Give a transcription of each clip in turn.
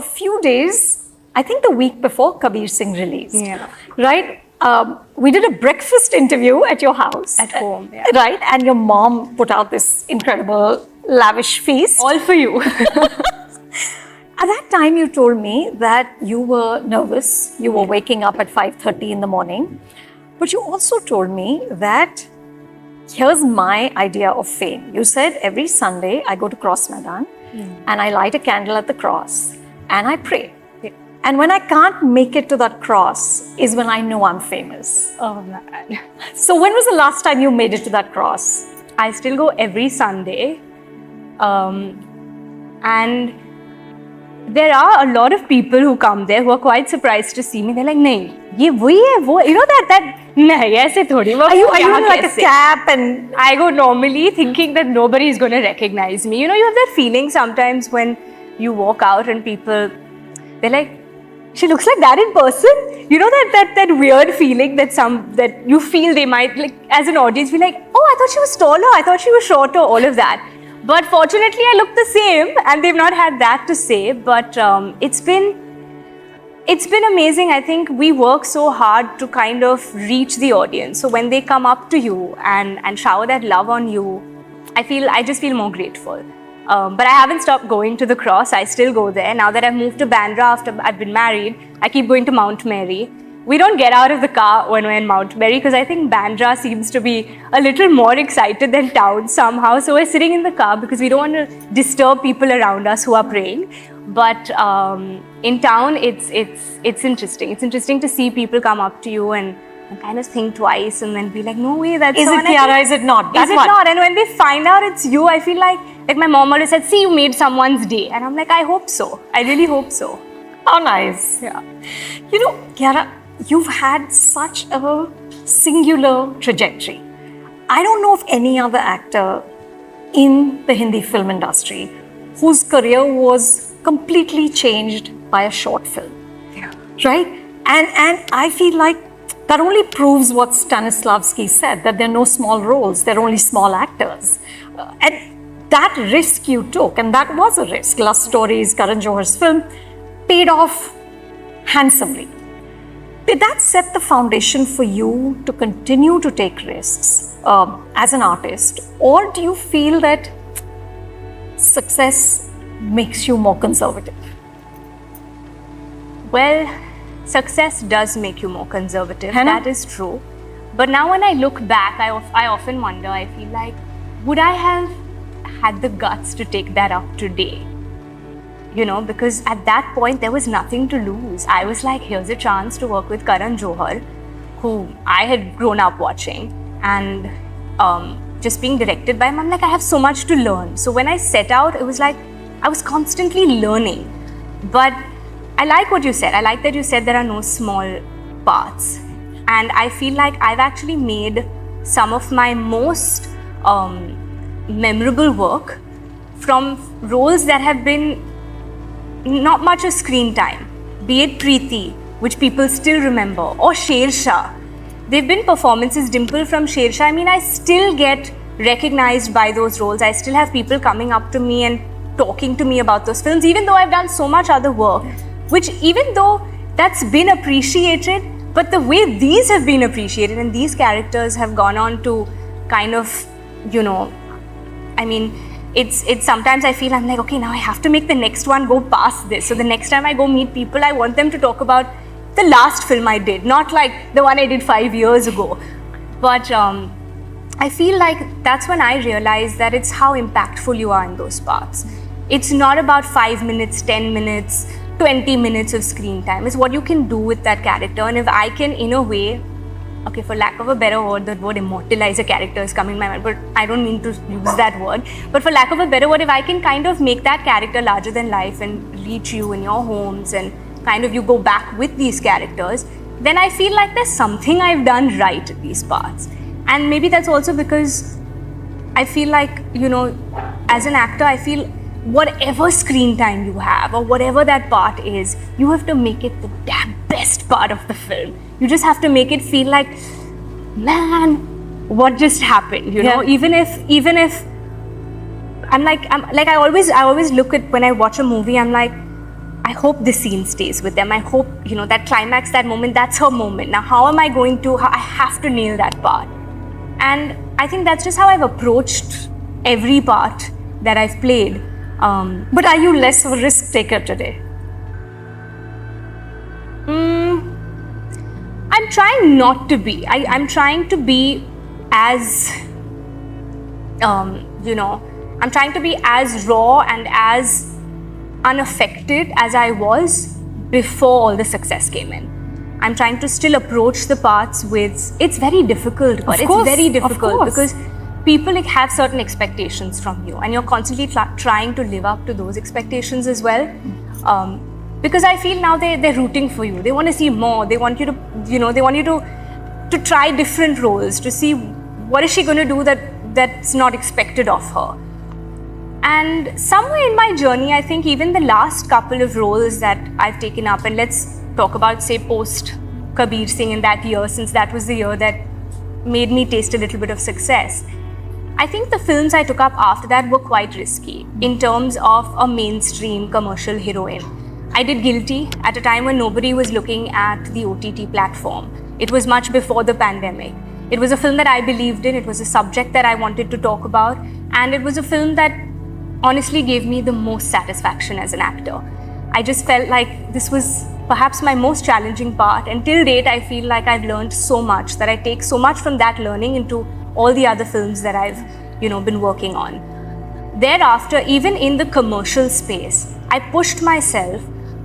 few days, I think the week before Kabir Singh released. Yeah. Right? We did a breakfast interview at your house. At home, yeah. Right? And your mom put out this incredible, lavish feast. All for you. At that time, you told me that you were nervous. You were waking up at 5:30 in the morning. But you also told me that here's my idea of fame. You said every Sunday I go to Cross Maidan and I light a candle at the cross and I pray. And when I can't make it to that cross is when I know I'm famous. Oh man. So when was the last time you made it to that cross? I still go every Sunday. And there are a lot of people who come there who are quite surprised to see me. They're like, "Nahi, ye wahi hai, wo." You know that nahi, aise thodi. Are you in like a cap? And I go normally thinking that nobody is going to recognize me. You know, you have that feeling sometimes when you walk out and people, they're like, "She looks like that in person." You know that weird feeling that you feel they might, like, as an audience, be like, "Oh, I thought she was taller. I thought she was shorter." All of that. But fortunately, I look the same, and they've not had that to say. But it's been amazing. I think we work so hard to kind of reach the audience. So when they come up to you and shower that love on you, I just feel more grateful. But I haven't stopped going to the cross. I still go there. Now that I've moved to Bandra after I've been married, I keep going to Mount Mary. We don't get out of the car when we're in Mount Mary because I think Bandra seems to be a little more excited than town somehow. So we're sitting in the car because we don't want to disturb people around us who are praying. But in town, it's interesting. It's interesting to see people come up to you and kind of think twice and then be like, "No way, that's is it Kiara? Is it not? Is it not?" And when they find out it's you, I feel like my mom always said, "See, you made someone's day," and I'm like, "I hope so. I really hope so." How nice. Yeah. You know, Kiara, you've had such a singular trajectory. I don't know of any other actor in the Hindi film industry whose career was completely changed by a short film. Yeah. Right? And I feel like that only proves what Stanislavski said, that there are no small roles, there are only small actors. And that risk you took, and that was a risk, Lust Stories, Karan Johar's film, paid off handsomely. Did that set the foundation for you to continue to take risks as an artist? Or do you feel that success makes you more conservative? Well, success does make you more conservative. That is true. But now when I look back, I often wonder, I feel like, would I have had the guts to take that up today? You know, because at that point, there was nothing to lose. I was like, here's a chance to work with Karan Johar, who I had grown up watching, and just being directed by him, I'm like, I have so much to learn. So when I set out, it was like, I was constantly learning. But I like what you said. I like that you said there are no small parts. And I feel like I've actually made some of my most memorable work from roles that have been not much of screen time, be it Preeti, which people still remember, or Sher Shah. They've been performances. Dimple from Sher Shah, I mean, I still get recognized by those roles. I still have people coming up to me and talking to me about those films, even though I've done so much other work, which even though that's been appreciated, but the way these have been appreciated and these characters have gone on to kind of, you know, I mean, it's sometimes I feel I'm like, okay, now I have to make the next one go past this. So the next time I go meet people, I want them to talk about the last film I did, not like the one I did 5 years ago. But I feel like that's when I realized that it's how impactful you are in those parts. It's not about 5 minutes, 10 minutes, 20 minutes of screen time. It's what you can do with that character. And if I can, in a way, okay, for lack of a better word, the word immortalize a character is coming to my mind, but I don't mean to use that word. But for lack of a better word, if I can kind of make that character larger than life and reach you in your homes and kind of you go back with these characters, then I feel like there's something I've done right at these parts. And maybe that's also because I feel like, you know, as an actor, I feel whatever screen time you have or whatever that part is, you have to make it the damn best part of the film. You just have to make it feel like, man, what just happened? You know, even if I always look at when I watch a movie, I'm like, I hope this scene stays with them. I hope, that climax, that moment, that's her moment. Now, how am I going to, I have to nail that part. And I think that's just how I've approached every part that I've played. But are you less of a risk taker today? I'm trying not to be. I'm trying to be as, I'm trying to be as raw and as unaffected as I was before all the success came in. I'm trying to still approach the parts with, it's very difficult, but it's very difficult because people have certain expectations from you and you're constantly trying to live up to those expectations as well. Because I feel now they're rooting for you. They want to see more. They want you to, they want you to try different roles, to see what is she going to do that's not expected of her. And somewhere in my journey, I think even the last couple of roles that I've taken up, and let's talk about, say, post Kabir Singh in that year, since that was the year that made me taste a little bit of success. I think the films I took up after that were quite risky in terms of a mainstream commercial heroine. I did Guilty at a time when nobody was looking at the OTT platform. It was much before the pandemic. It was a film that I believed in. It was a subject that I wanted to talk about. And it was a film that honestly gave me the most satisfaction as an actor. I just felt like this was perhaps my most challenging part, and till date I feel like I've learned so much, that I take so much from that learning into all the other films that I've been working on. Thereafter, even in the commercial space, I pushed myself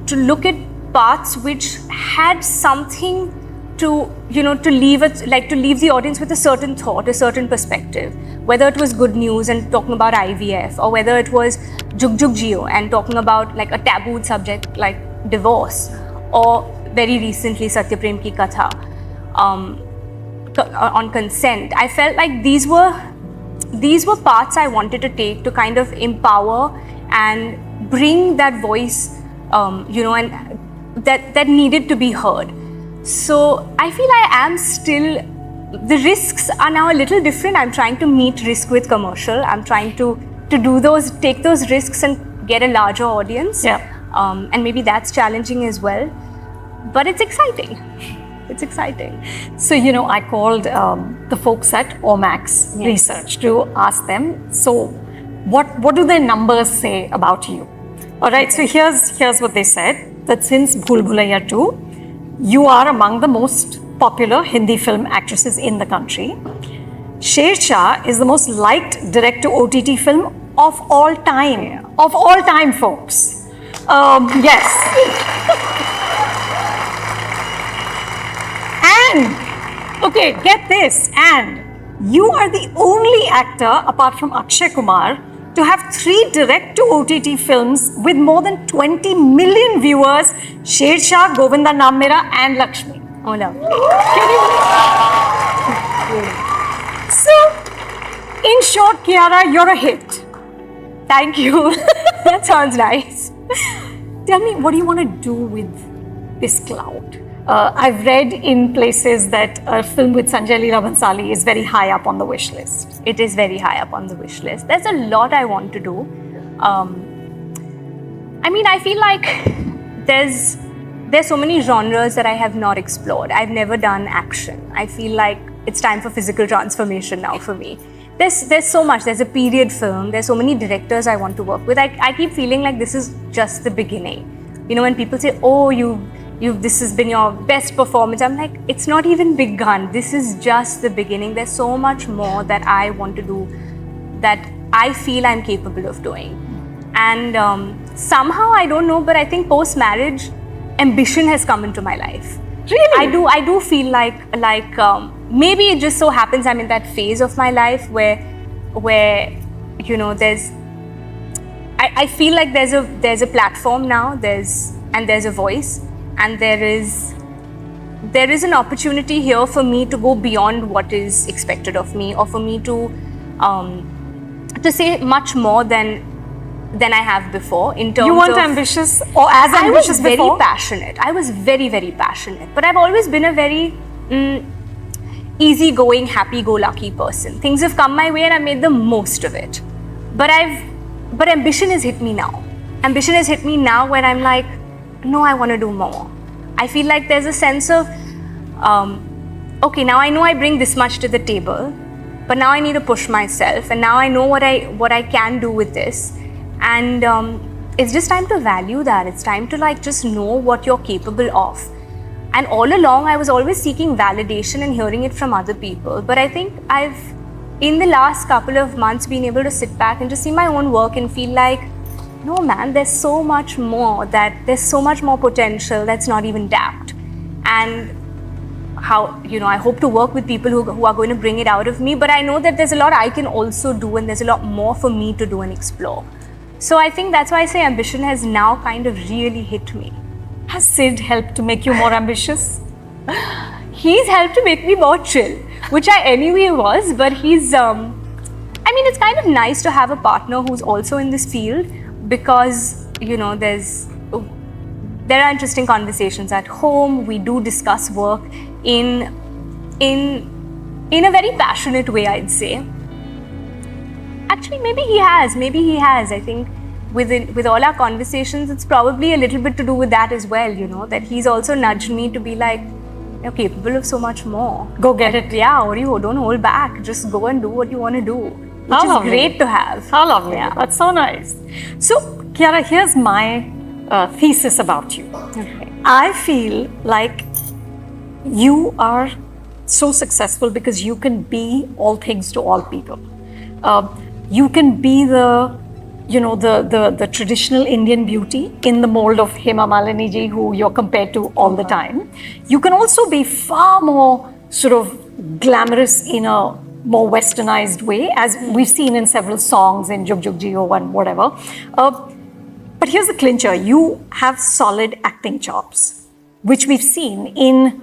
to look at parts which had something to leave the audience with a certain thought, a certain perspective. Whether it was good news and talking about IVF, or whether it was Jug Jug Jio and talking about like a tabooed subject like divorce, or very recently Satya Prem Ki Katha on consent. I felt like these were parts I wanted to take to kind of empower and bring that voice, and that needed to be heard. So I feel I am still, the risks are now a little different. I'm trying to meet risk with commercial. I'm trying to take those risks and get a larger audience. Yeah. And maybe that's challenging as well. But it's exciting. It's exciting. So, I called the folks at Omax Research to ask them, so what do their numbers say about you? All right, so here's what they said, that since Bhool Bhulaiya 2, you are among the most popular Hindi film actresses in the country. Sher Shah is the most liked direct-to-OTT film of all time. Yeah. Of all time, folks. Yes. And, okay, get this, and you are the only actor, apart from Akshay Kumar, to have 3 direct-to-OTT films with more than 20 million viewers: Sher Shah, Govinda Naam Mera, and Lakshmi. Oh, lovely. So, in short, Kiara, you're a hit. Thank you. That sounds nice. Tell me, what do you want to do with this cloud? I've read in places that a film with Sanjay Leela Bhansali is very high up on the wish list. It is very high up on the wish list. There's a lot I want to do. I feel like there's so many genres that I have not explored. I've never done action. I feel like it's time for physical transformation now for me. There's so much. There's a period film. There's so many directors I want to work with. I keep feeling like this is just the beginning. When people say, oh, this has been your best performance, I'm like, it's not even begun. This is just the beginning. There's so much more that I want to do, that I feel I'm capable of doing. And somehow, I don't know, but I think post-marriage, ambition has come into my life. Really? I do feel like maybe it just so happens I'm in that phase of my life where there's, I feel like there's a platform now, there's a voice, and there is an opportunity here for me to go beyond what is expected of me, or for me to say much more than I have before. In terms you weren't of ambitious, or as ambitious before? I was very passionate. I was very, very passionate. But I've always been a very easygoing, happy-go-lucky person. Things have come my way and I made the most of it. But ambition has hit me now. Ambition has hit me now when I'm like, no, I want to do more. I feel like there's a sense of, okay, now I know I bring this much to the table, but now I need to push myself, and now I know what I can do with this, and it's just time to value that. It's time to like just know what you're capable of. And all along, I was always seeking validation and hearing it from other people. But I think I've, in the last couple of months, been able to sit back and just see my own work and feel like, no man, there's so much more, there's so much more potential that's not even tapped. And how, I hope to work with people who are going to bring it out of me, but I know that there's a lot I can also do, and there's a lot more for me to do and explore. So I think that's why I say ambition has now kind of really hit me. Has Sid helped to make you more ambitious? He's helped to make me more chill, which I anyway was, but he's, it's kind of nice to have a partner who's also in this field, because, there are interesting conversations at home. We do discuss work in a very passionate way, I'd say. Actually, maybe he has. I think with all our conversations, it's probably a little bit to do with that as well, that he's also nudged me to be like, you're capable of so much more. Go get it. Yeah, or you don't hold back. Just go and do what you want to do, which is great to have. How lovely. Yeah. That's so nice. So, Kiara, here's my thesis about you. Okay. I feel like you are so successful because you can be all things to all people. You can be the traditional Indian beauty in the mold of Hema Malini ji, who you're compared to all the time. You can also be far more sort of glamorous in a more westernized way, as we've seen in several songs in Jug Jug Jio and whatever. But here's the clincher. You have solid acting chops, which we've seen in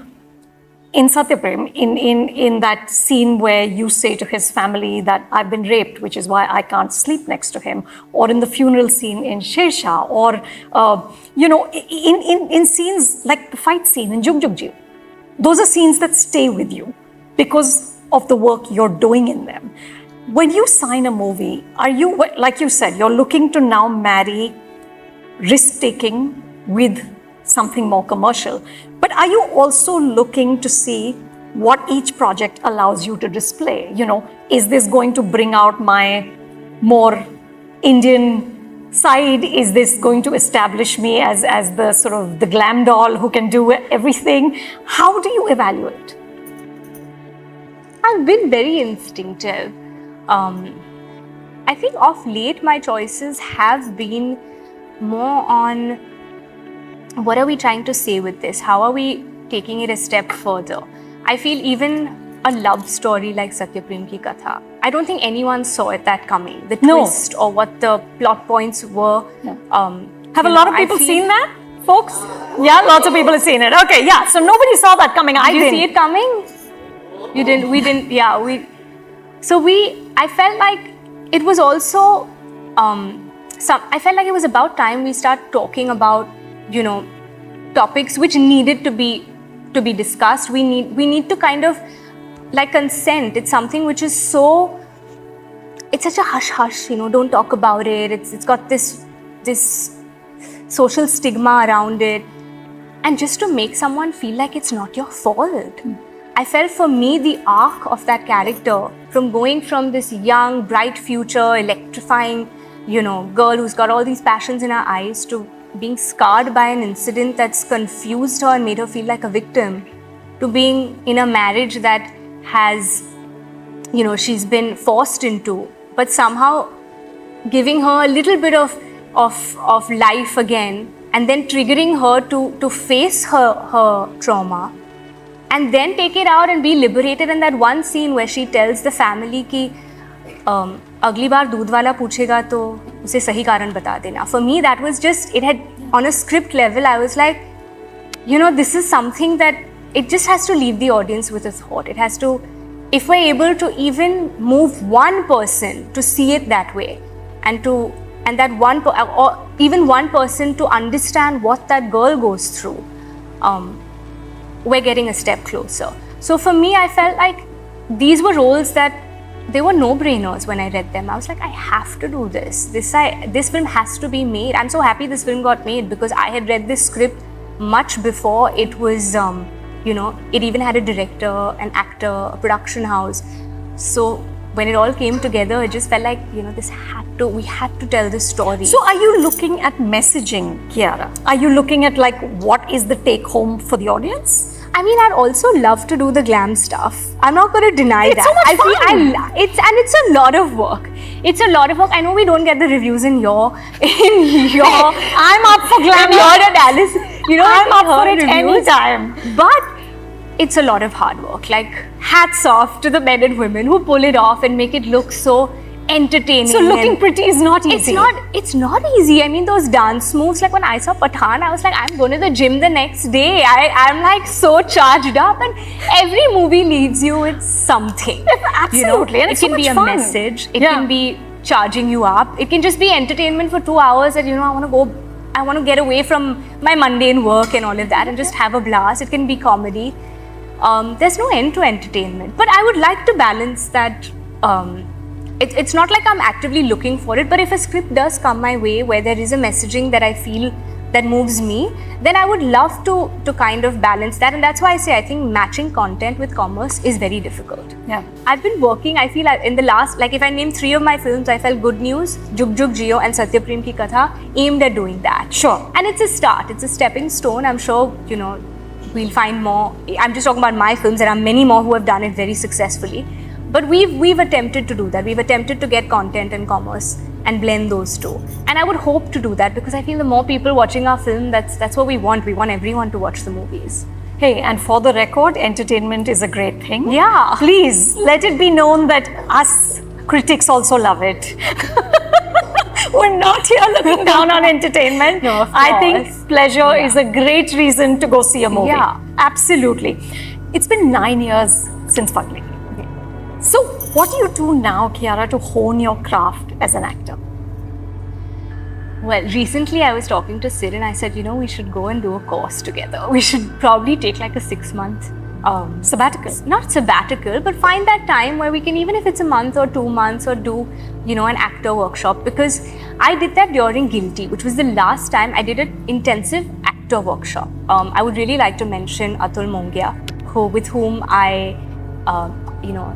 Satyaprem, in that scene where you say to his family that I've been raped, which is why I can't sleep next to him, or in the funeral scene in Shersha, or in scenes like the fight scene in Jug Jug Jio. Those are scenes that stay with you because of the work you're doing in them. When you sign a movie, are you, like you said, you're looking to now marry risk-taking with something more commercial, but are you also looking to see what each project allows you to display? Is this going to bring out my more Indian side? Is this going to establish me as the sort of the glam doll who can do everything? How do you evaluate? I've been very instinctive. I think of late my choices have been more on, what are we trying to say with this? How are we taking it a step further? I feel even a love story like Satyaprem Ki Katha, I don't think anyone saw that coming. The twist or what the plot points were. Have a lot of people seen that, folks? Yeah, lots of people have seen it. Okay, yeah. So nobody saw that coming. Did you see it coming? You didn't. We didn't. Yeah, we. So I felt like it was also. I felt like it was about time we start talking about, topics which needed to be discussed. We need to kind of like consent. It's something which is it's such a hush, don't talk about it. It's got this social stigma around it, and just to make someone feel like it's not your fault. I felt for me the arc of that character, from going from this young, bright future, electrifying, girl who's got all these passions in her eyes, to being scarred by an incident that's confused her and made her feel like a victim, to being in a marriage that has, she's been forced into, but somehow giving her a little bit of life again, and then triggering her to face her trauma, and then take it out and be liberated. And that one scene where she tells the family ki अगली बार दूध वाला पूछेगा तो उसे सही कारण बता देना. For me, that was just, it had, on a script level, I was like, this is something that it just has to leave the audience with a thought. It has to, if we're able to even move one person to see it that way, and that one, or even one person to understand what that girl goes through, we're getting a step closer. So for me, I felt like these were roles that they were no-brainers when I read them. I was like, I have to do this. This film has to be made. I'm so happy this film got made because I had read this script much before it was, it even had a director, an actor, a production house. So when it all came together, it just felt like, we had to tell this story. So are you looking at messaging, Kiara? Are you looking at like what is the take home for the audience? I mean, I'd also love to do the glam stuff. I'm not going to deny it's that. So much fun. It's a lot of work. It's a lot of work. I know we don't get the reviews in your I'm up for glam. Your analysis. I'm up for it anytime. But it's a lot of hard work. Like, hats off to the men and women who pull it off and make it look so entertaining. So looking pretty is not easy. It's not easy. I mean, those dance moves, like when I saw Pathaan, I was like, I'm going to the gym the next day. I'm like so charged up, and every movie leaves you with something. Absolutely. And it it's can so be a fun. message. It can be charging you up. It can just be entertainment for 2 hours that, I want to get away from my mundane work and all of that and just have a blast. It can be comedy. There's no end to entertainment. But I would like to balance that. It's not like I'm actively looking for it, but if a script does come my way where there is a messaging that I feel that moves me, then I would love to kind of balance that. And that's why I say I think matching content with commerce is very difficult. Yeah. I've been working, I feel in the last, like if I name 3 of my films, I felt Good News, Jug Jug Jio and Satyaprem Ki Katha aimed at doing that. Sure. And it's a start, it's a stepping stone. I'm sure, we'll find more. I'm just talking about my films. There are many more who have done it very successfully. But we've attempted to do that. We've attempted to get content and commerce and blend those two. And I would hope to do that because I feel the more people watching our film, that's what we want. We want everyone to watch the movies. Hey, and for the record, entertainment is a great thing. Yeah. Please let it be known that us critics also love it. We're not here looking down on entertainment. No, of I think course. pleasure is a great reason to go see a movie. Yeah. Absolutely. It's been 9 years since Pagli. So what do you do now, Kiara, to hone your craft as an actor? Well, recently I was talking to Sid and I said, we should go and do a course together. We should probably take like a 6-month sabbatical. Not sabbatical, but find that time where we can, even if it's a month or 2 months, or do, an actor workshop. Because I did that during Guilty, which was the last time I did an intensive actor workshop. I would really like to mention Atul Mongia, with whom I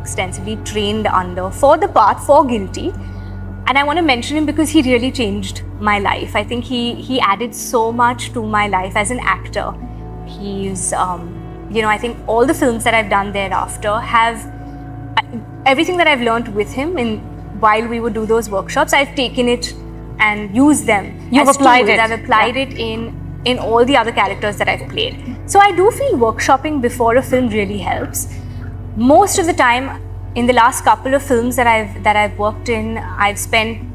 extensively trained under for the part for Guilty. And I want to mention him because he really changed my life. I think he added so much to my life as an actor. He's, I think all the films that I've done thereafter have everything that I've learned with him while we would do those workshops, I've taken it and used them. You've applied it. I've applied it in all the other characters that I've played. So I do feel workshopping before a film really helps. Most of the time, in the last couple of films that I've worked in, I've spent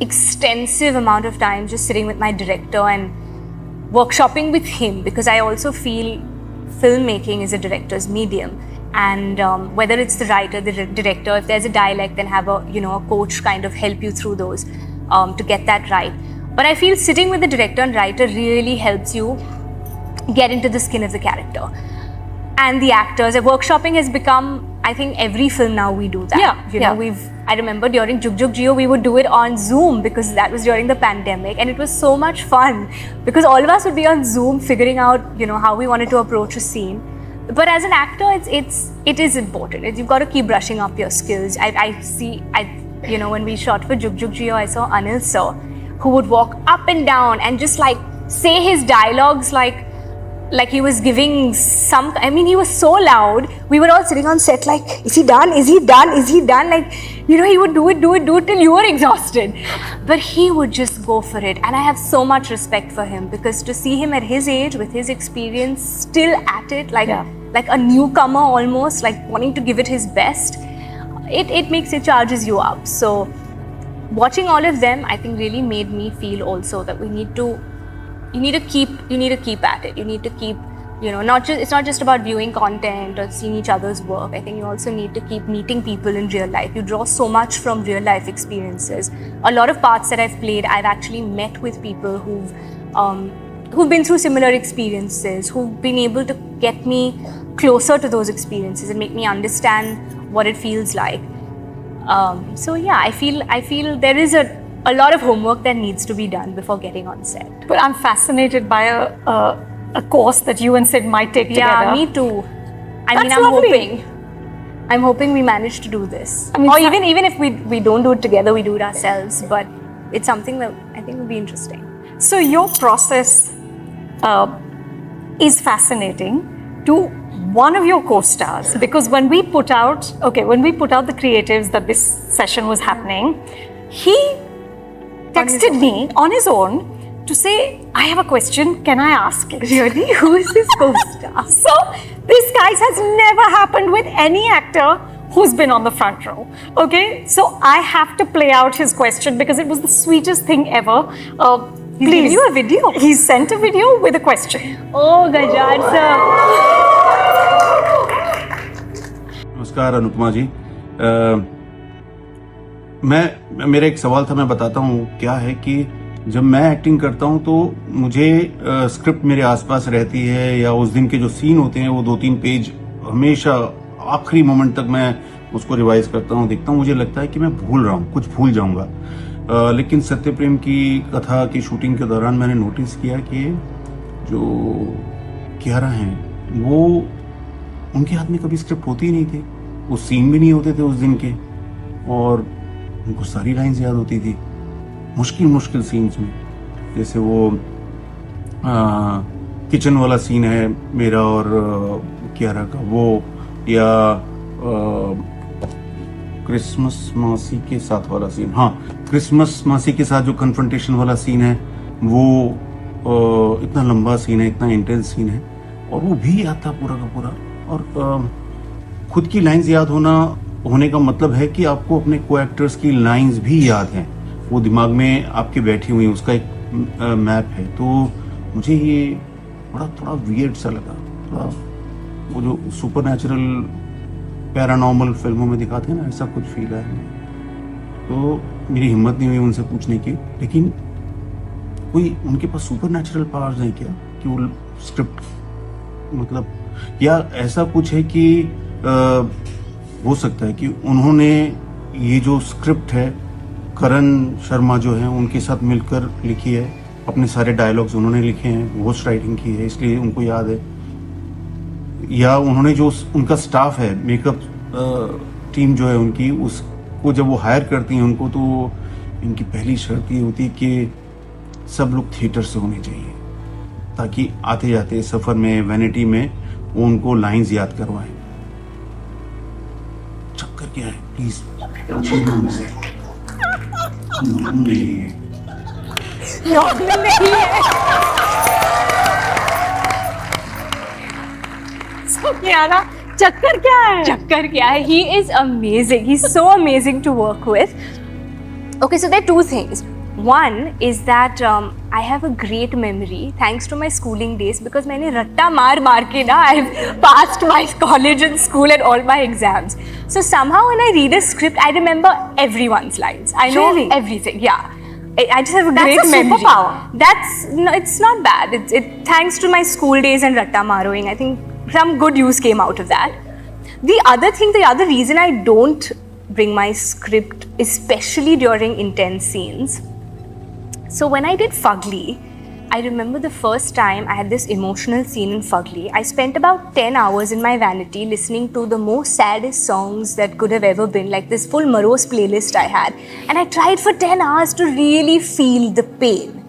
extensive amount of time just sitting with my director and workshopping with him, because I also feel filmmaking is a director's medium. And whether it's the writer, the director, if there's a dialect, then have a coach kind of help you through those to get that right. But I feel sitting with the director and writer really helps you get into the skin of the character. And the actors, workshopping has become, I think every film now we do that. I remember during Jug Jug Jio, we would do it on Zoom because that was during the pandemic, and it was so much fun because all of us would be on Zoom figuring out, how we wanted to approach a scene. But as an actor, it is important. You've got to keep brushing up your skills. When we shot for Jug Jug Jio, I saw Anil sir, who would walk up and down and just say his dialogues like he was giving he was so loud. We were all sitting on set is he done? Is he done? Is he done? He would do it till you were exhausted. But he would just go for it. And I have so much respect for him, because to see him at his age, with his experience, still at it, like a newcomer almost, wanting to give it his best, it charges you up. So watching all of them, I think really made me feel also that you need to keep at it. You need to keep, it's not just about viewing content or seeing each other's work. I think you also need to keep meeting people in real life. You draw so much from real life experiences. A lot of parts that I've played, I've actually met with people who've been through similar experiences, who've been able to get me closer to those experiences and make me understand what it feels like. So yeah, I feel there is a lot of homework that needs to be done before getting on set. But I'm fascinated by a course that you and Sid might take together. Yeah, me too. That's I'm lovely. hoping we manage to do this. I mean, or even if we don't do it together, we do it ourselves. But it's something that I think will be interesting. So your process is fascinating to one of your co-stars, because when we put out the creatives that this session was happening, he texted me on his own to say, I have a question, can I ask it? Really? Who is this co-star? So this, guys, has never happened with any actor who's been on the front row. Okay, so I have to play out his question because it was the sweetest thing ever. He's giving you a video? He sent a video with a question. Oh, Gajad sir. नमस्कार अनुपमा जी। मेरा एक सवाल था, मैं बताता हूँ क्या है कि जब मैं एक्टिंग करता हूँ तो मुझे स्क्रिप्ट मेरे आसपास रहती है, या उस दिन के जो सीन होते हैं वो 2-3 पेज हमेशा आखिरी मोमेंट तक मैं उसको रिवाइज करता हूँ, देखता हूँ, मुझे लगता है कि मैं भूल रहा हूँ, कुछ भूल जाऊंगा। लेकिन सत्य प्रेम की कथा की शूटिंग के दौरान मैंने नोटिस किया कि जो कियारा हैं वो, उनके हाथ में कभी स्क्रिप्ट होती ही नहीं थी, वो सीन भी नहीं होते थे उस दिन के, और उनको सारी लाइन्स याद होती थी मुश्किल सीन्स में। जैसे वो किचन वाला सीन है मेरा और कियारा का, वो या क्रिसमस मासी के साथ वाला सीन, हाँ क्रिसमस मासी के साथ जो कन्फ्रंटेशन वाला सीन है वो इतना लंबा सीन है, इतना इंटेंस सीन है, और वो भी याद था पूरा का पूरा। और खुद की लाइंस याद होने का मतलब है कि आपको अपने को एक्टर्स की लाइंस भी याद हैं, वो दिमाग में आपके बैठी हुई, उसका एक मैप है। तो मुझे ये थोड़ा वियर्ड सा लगा, थोड़ा वो जो सुपरनैचुरल पैरानॉर्मल फिल्मों में दिखाते हैं ना, ऐसा कुछ फील है। तो मेरी हिम्मत नहीं हुई उनसे पूछने की, लेकिन कोई उनके पास सुपरनैचुरल पावर्स नहीं क्या कि वो स्क्रिप्ट, मतलब, या ऐसा कुछ है कि हो सकता है कि उन्होंने ये जो स्क्रिप्ट है करण शर्मा जो है उनके साथ मिलकर लिखी है, अपने सारे डायलॉग्स उन्होंने लिखे हैं, घोस्ट राइटिंग की है, इसलिए उनको याद है, या उन्होंने जो उनका स्टाफ है, मेकअप टीम जो है उनकी, उसको जब वो हायर करती हैं उनको, तो इनकी पहली शर्त ये होती है कि सब लोग थिएटर से होने चाहिए, ताकि आते जाते सफर में, वैनिटी में वो उनको लाइंस याद करवाएं। चक्कर क्या है, प्लीज कियारा, चक्कर क्या है? Chakkar kya hai? He is amazing. He's so amazing to work with. Okay, so there are two things. One is that I have a great memory thanks to my schooling days, because मैंने रट्टा मार के ना I've passed my college and school and all my exams. So somehow when I read a script, I remember everyone's lines. I know Really? everything. Yeah. I just have a That's great a memory. superpower. No, it's not bad. It thanks to my school days and ratta maroing, I think some good use came out of that. The other reason I don't bring my script, especially during intense scenes. So when I did Fugly, I remember the first time I had this emotional scene in Fugly. I spent about 10 hours in my vanity listening to the most saddest songs that could have ever been, like this full morose playlist I had. And I tried for 10 hours to really feel the pain.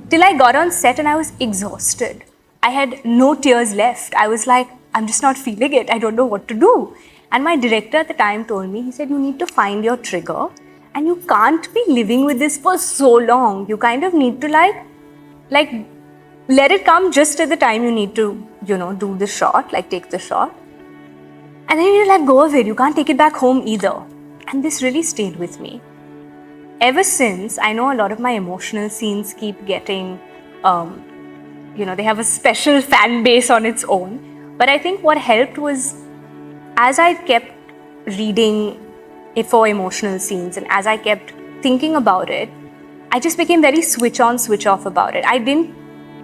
Till I got on set and I was exhausted. I had no tears left. I was like, I'm just not feeling it. I don't know what to do. And my director at the time told me, he said, you need to find your trigger and you can't be living with this for so long. You kind of need to like let it come just at the time you need to, do the shot, like take the shot. And then you let go of it. You can't take it back home either. And this really stayed with me. Ever since, I know a lot of my emotional scenes keep getting, they have a special fan base on its own. But I think what helped was, as I kept reading it for emotional scenes and as I kept thinking about it, I just became very switch on, switch off about it. I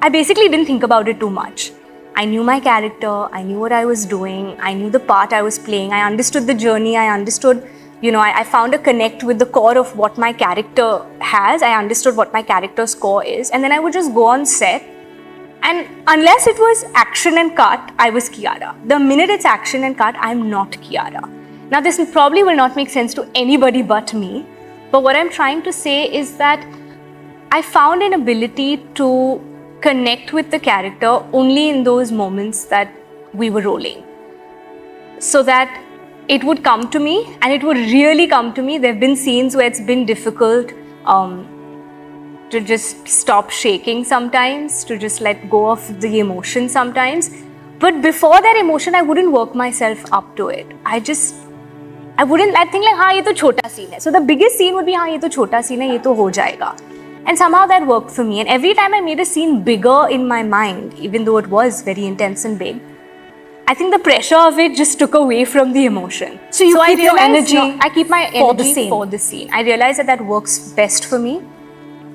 basically didn't think about it too much. I knew my character, I knew what I was doing, I knew the part I was playing, I understood the journey, I understood I found a connect with the core of what my character has. I understood what my character's core is, and then I would just go on set. And unless it was action and cut, I was Kiara. The minute it's action and cut, I'm not Kiara. Now, this probably will not make sense to anybody but me, but what I'm trying to say is that I found an ability to connect with the character only in those moments that we were rolling. So that it would come to me, and it would really come to me. There have been scenes where it's been difficult to just stop shaking sometimes, to just let go of the emotion sometimes. But before that emotion, I wouldn't work myself up to it. I'd think like, हाँ ये तो छोटा scene है. So the biggest scene would be, हाँ ये तो छोटा scene है, ये तो हो जाएगा. And somehow that worked for me. And every time I made a scene bigger in my mind, even though it was very intense and big, I think the pressure of it just took away from the emotion. So you keep your energy I keep my energy for the scene. I realize that works best for me.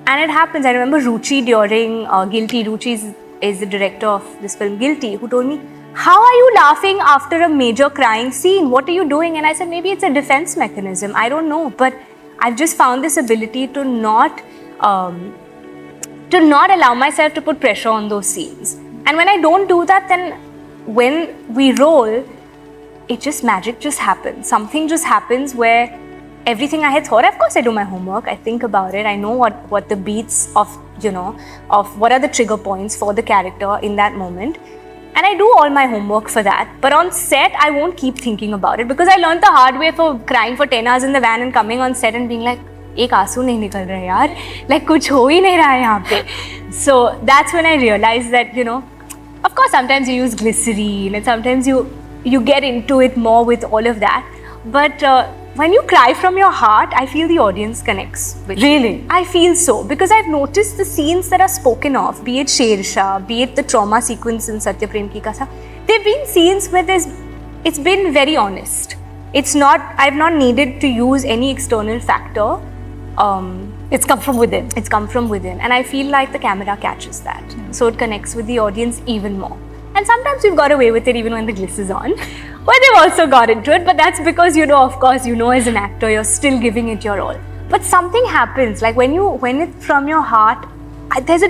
And it happens. I remember Ruchi during Guilty. Ruchi is the director of this film Guilty, who told me, how are you laughing after a major crying scene? What are you doing? And I said, maybe it's a defense mechanism. I don't know. But I've just found this ability to not allow myself to put pressure on those scenes. And when I don't do that, then when we roll, magic just happens. Something just happens where everything I had thought, of course I do my homework, I think about it, I know what the beats of what are the trigger points for the character in that moment. And I do all my homework for that. But on set, I won't keep thinking about it, because I learned the hard way for crying for 10 hours in the van and coming on set and being like, एक आंसू नहीं निकल रहा यार, like कुछ हो ही नहीं रहा है यहाँ पे. So that's when I realized that, of course sometimes you use glycerine and sometimes you get into it more with all of that. But when you cry from your heart, I feel the audience connects with you. Really? I feel so, because I've noticed the scenes that are spoken of, be it Shersha, be it the trauma sequence in Satya Prem Ki Katha, they've been scenes where it's been very honest. I've not needed to use any external factor. It's come from within. It's come from within, and I feel like the camera catches that. So it connects with the audience even more. And sometimes we've got away with it even when the gliss is on. But they've also got into it, but that's because, of course, as an actor, you're still giving it your all. But something happens, like when it's from your heart, there's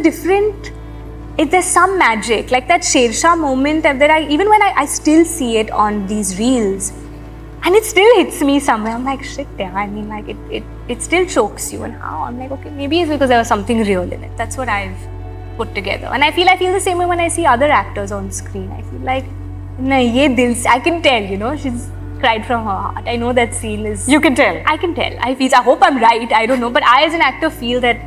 some magic. Like that Shersha moment, even when I still see it on these reels, and it still hits me somewhere. I'm like, shit, yeah. I mean, like it still chokes you. And how? I'm like, okay, maybe it's because there was something real in it. That's what I've put together. And I feel the same way when I see other actors on screen. I feel like, I can tell, she's cried from her heart. I know that scene is... You can tell? I can tell. I hope I'm right. I don't know. But I, as an actor, feel that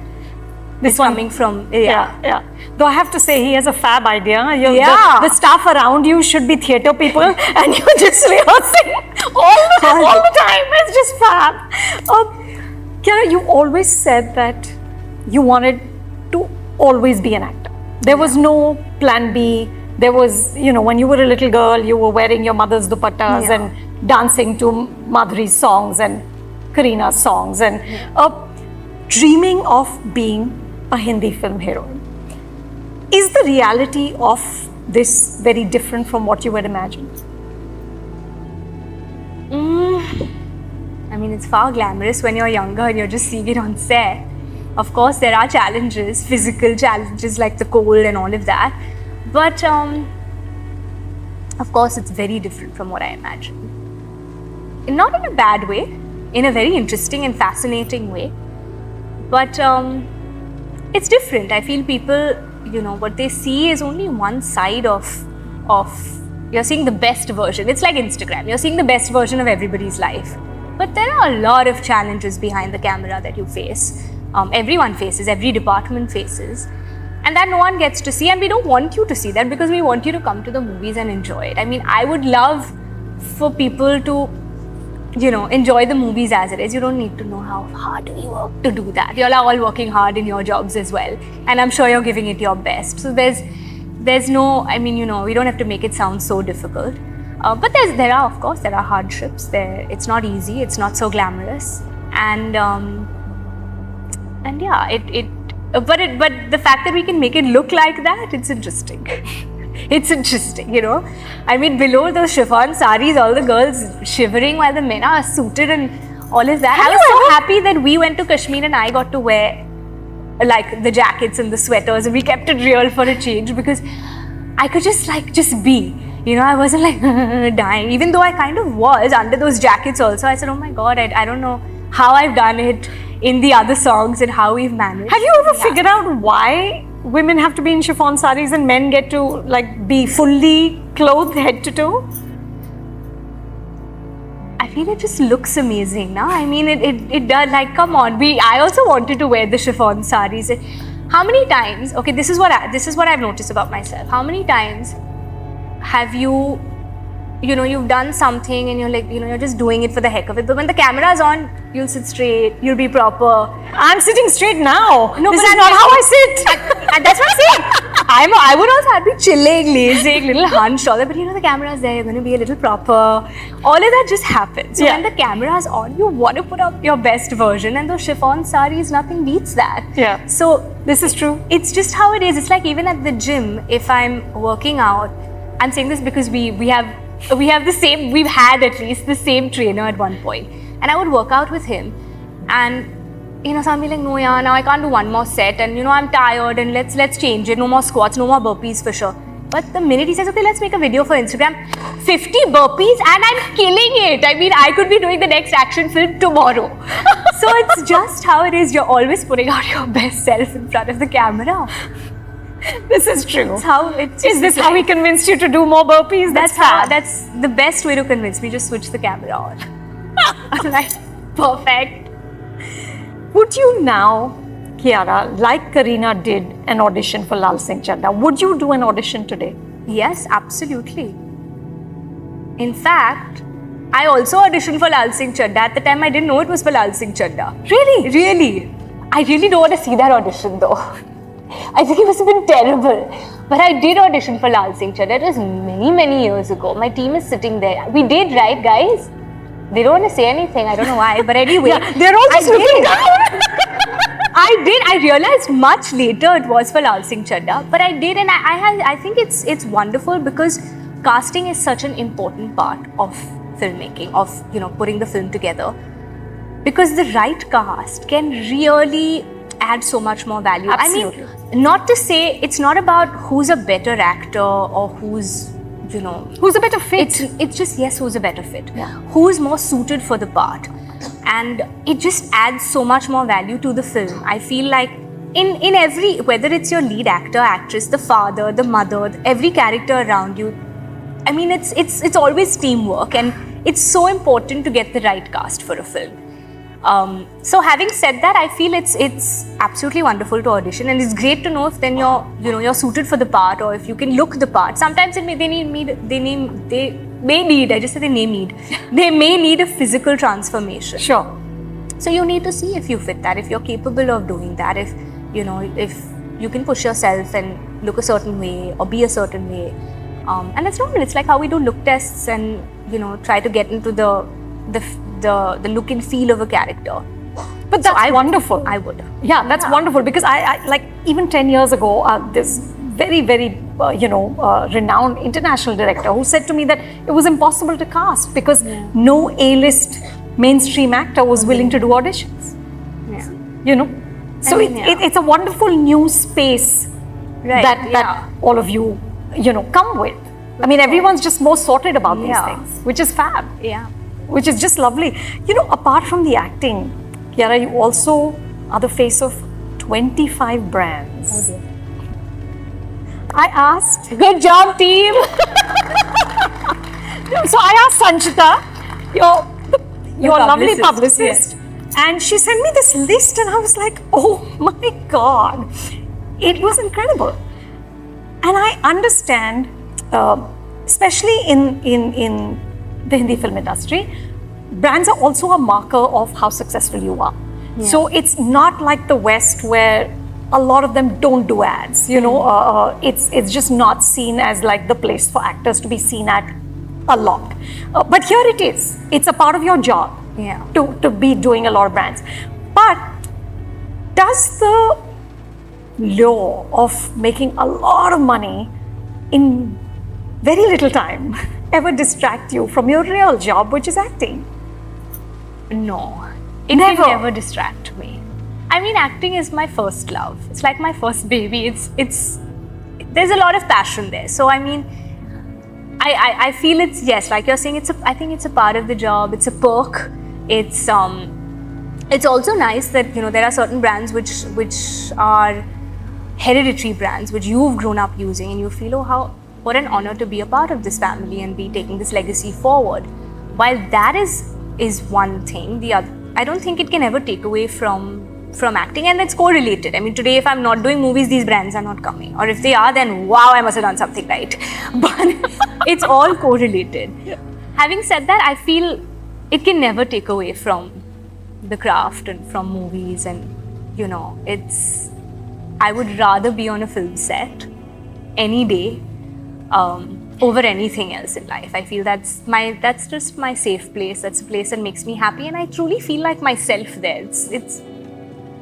this coming from... Yeah. Though I have to say, he has a fab idea. Yeah. The staff around you should be theatre people and you're just rehearsing all the time. It's just fab. Kiara, you always said that you wanted to always be an actor. There was no plan B. There was, when you were a little girl, you were wearing your mother's dupattas and dancing to Madhuri's songs and Karina's songs and dreaming of being a Hindi film heroine. Is the reality of this very different from what you had imagined? I mean, it's far glamorous when you're younger and you're just seeing it on set. Of course, there are challenges, physical challenges like the cold and all of that. But, of course, it's very different from what I imagined. Not in a bad way, in a very interesting and fascinating way. But it's different. I feel people, what they see is only one side of you're seeing the best version. It's like Instagram. You're seeing the best version of everybody's life. But there are a lot of challenges behind the camera that you face. Everyone faces, every department faces. And that no one gets to see, and we don't want you to see that because we want you to come to the movies and enjoy it. I mean, I would love for people to, enjoy the movies as it is. You don't need to know how hard we work to do that. You're all working hard in your jobs as well. And I'm sure you're giving it your best. So there's no, we don't have to make it sound so difficult. But there are hardships. It's not easy. It's not so glamorous. And yeah, but the fact that we can make it look like that, it's interesting. It's interesting, I mean, below those chiffon saris, all the girls shivering while the men are suited and all is that. I was so happy that we went to Kashmir and I got to wear like the jackets and the sweaters, and we kept it real for a change because I could just be. You know, I wasn't like dying, even though I kind of was under those jackets also. I said, oh my God, I don't know how I've done it in the other songs and how we've managed. Have you ever figured out why women have to be in chiffon sarees and men get to like be fully clothed head to toe? I feel it just looks amazing now. I mean, it does. Like, come on, I also wanted to wear the chiffon sarees. How many times? Okay, this is what I've noticed about myself. How many times have you've done something and you're like, you're just doing it for the heck of it, but when the camera's on, you'll sit straight, you'll be proper. I'm sitting straight now. No, this but is not how I sit. And that's what I'm saying. I would also have to be chilling, lazing, little hunched, all that, but the camera's there, you're going to be a little proper. All of that just happens. So when the camera's on, you want to put up your best version, and those chiffon sarees, nothing beats that. Yeah. So this is true. It's just how it is. It's like even at the gym, if I'm working out, I'm saying this because we have the same, we've had at least the same trainer at one point, and I would work out with him, and so I'm like, no, yeah, now I can't do one more set, and I'm tired, and let's change it, no more squats, no more burpees for sure. But the minute he says, okay, let's make a video for Instagram, 50 burpees, and I'm killing it. I mean, I could be doing the next action film tomorrow. So it's just how it is. You're always putting out your best self in front of the camera. This is true. Is this how we convinced you to do more burpees? That's the best way to convince me. Just switch the camera on. I'm like, perfect. Would you now, Kiara, like Kareena did an audition for Lal Singh Chaddha, would you do an audition today? Yes, absolutely. In fact, I also auditioned for Lal Singh Chaddha. At the time, I didn't know it was for Lal Singh Chaddha. Really? Really. I really don't want to see that audition though. I think it must have been terrible. But I did audition for Lal Singh Chaddha. It was many, many years ago. My team is sitting there. We did, right, guys? They don't want to say anything. I don't know why. But anyway. They're all just looking down. I realized much later it was for Lal Singh Chaddha. But I did, and I think it's wonderful because casting is such an important part of filmmaking, of putting the film together. Because the right cast can really add so much more value. Absolutely. I mean, not to say it's not about who's a better actor or who's a better fit. It's just, yes, who's a better fit. Yeah. Who's more suited for the part. And it just adds so much more value to the film. I feel like in every, whether it's your lead actor, actress, the father, the mother, every character around you, I mean, it's always teamwork, and it's so important to get the right cast for a film. So having said that, I feel it's absolutely wonderful to audition, and it's great to know if then you're suited for the part, or if you can look the part. Sometimes they may need a physical transformation. Sure. So you need to see if you fit that, if you're capable of doing that, if you can push yourself and look a certain way or be a certain way. And that's normal. It's like how we do look tests and try to get into the look and feel of a character. But that's wonderful. I would. Yeah, that's wonderful, because I like even 10 years ago, this very, very renowned international director who said to me that it was impossible to cast because no A-list mainstream actor was willing to do auditions. Yeah. So it's a wonderful new space that all of you come with. I mean, everyone's just more sorted about these things, which is fab. Yeah. Which is just lovely. Apart from the acting, Kiara, you also are the face of 25 brands. Oh dear. I asked. Good job, team. So I asked Sanchita, your lovely publicist, and she sent me this list, and I was like, oh my God, it was incredible. And I understand, especially in the Hindi film industry, brands are also a marker of how successful you are. Yeah. So it's not like the West where a lot of them don't do ads. It's just not seen as like the place for actors to be seen at a lot. But here it is. It's a part of your job to be doing a lot of brands. But does the law of making a lot of money in very little time ever distract you from your real job, which is acting? No, it Never? can never distract me. I mean, acting is my first love. It's like my first baby. It's there's a lot of passion there. So I mean, I feel it's, yes, like you're saying, I think it's a part of the job. It's a perk. It's also nice that, you know, there are certain brands which are hereditary brands which you've grown up using, and you feel, oh, what an honor to be a part of this family and be taking this legacy forward. While that is one thing, the other, I don't think it can ever take away from acting, and it's correlated. I mean, today if I'm not doing movies, these brands are not coming, or if they are, then wow, I must have done something right. But it's all correlated. Yeah. Having said that, I feel it can never take away from the craft and from movies, and you know, I would rather be on a film set any day over anything else in life. I feel that's just my safe place. That's a place that makes me happy, and I truly feel like myself there.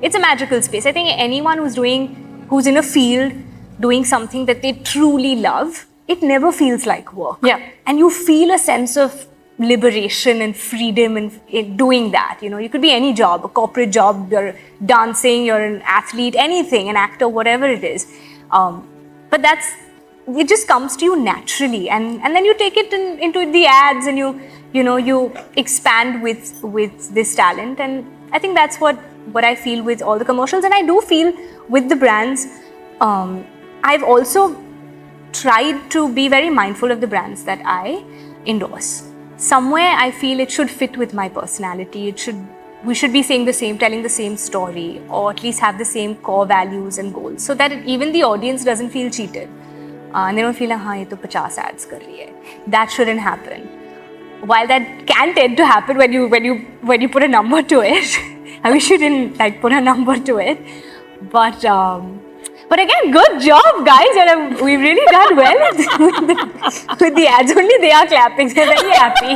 It's a magical space. I think anyone who's in a field doing something that they truly love, it never feels like work. Yeah. And you feel a sense of liberation and freedom in doing that. You know, you could be any job, a corporate job, you're dancing, you're an athlete, anything, an actor, whatever it is. But it just comes to you naturally, and then you take it into the ads, and you expand with this talent. And I think that's what I feel with all the commercials, and I do feel with the brands. I've also tried to be very mindful of the brands that I endorse. Somewhere I feel it should fit with my personality. We should be saying telling the same story, or at least have the same core values and goals, so that even the audience doesn't feel cheated. And they don't feel like, ye to 50 ads kar rahi hai. That shouldn't happen. While that can tend to happen when you put a number to it. I wish you didn't put a number to it. But again, good job, guys. And we've really done well with the ads. Only they are clapping. They're very happy.